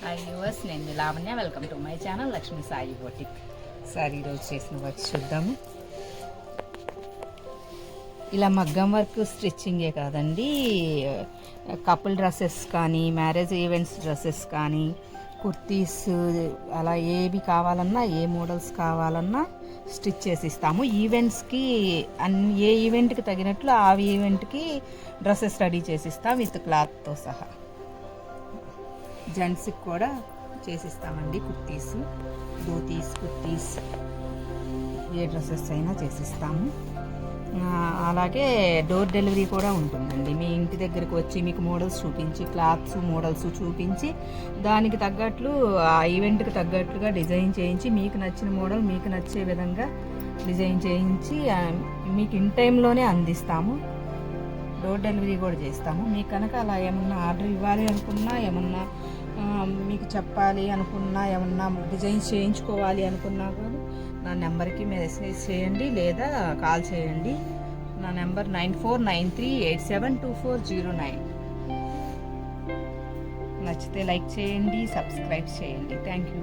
Hi viewers, నేను మీ Lavanya. Welcome to my channel Lakshmi Sai boutique. Sir ఈరోజు చేసిన వర్క్ చూద్దాము. ఇలా మగ్గం వర్క్ స్టిచ్చింగే కాదండి, కపుల్ డ్రెస్సెస్ కానీ, మ్యారేజ్ ఈవెంట్స్ డ్రెస్సెస్ కానీ, కుర్తీస్, అలా ఏవి కావాలన్నా, ఏ మోడల్స్ కావాలన్నా స్టిచ్ చేసి ఇస్తాము. ఈవెంట్స్కి ఏ ఈవెంట్కి తగినట్లు ఆ ఈవెంట్కి డ్రెస్సెస్ రెడీ చేసి ఇస్తాం విత్ క్లాత్తో సహా. జెంట్స్కి కూడా చేసిస్తామండి. కుర్తీస్, ధోతీస్, కుర్తీస్, ఏ డ్రెస్సెస్ అయినా చేసిస్తాము. అలాగే డోర్ డెలివరీ కూడా ఉంటుందండి. మీ ఇంటి దగ్గరకు వచ్చి మీకు మోడల్స్ చూపించి, క్లాత్స్ మోడల్స్ చూపించి, దానికి తగ్గట్లు ఆ ఈవెంట్కి తగ్గట్లుగా డిజైన్ చేయించి, మీకు నచ్చిన మోడల్ మీకు నచ్చే విధంగా డిజైన్ చేయించి మీకు ఇన్ టైంలోనే అందిస్తాము. డోర్ డెలివరీ కూడా చేస్తాము. మీకు కనుక అలా ఏమన్నా ఆర్డర్ ఇవ్వాలి అనుకున్నా, ఏమన్నా మీకు చెప్పాలి అనుకున్నా, ఏమన్నా డిజైన్స్ చేయించుకోవాలి అనుకున్నా కూడా నా నెంబర్కి మెసేజ్ చేయండి లేదా కాల్ చేయండి. నా నెంబర్ 9493872409. నచ్చితే లైక్ చేయండి, సబ్స్క్రైబ్ చేయండి. Thank you.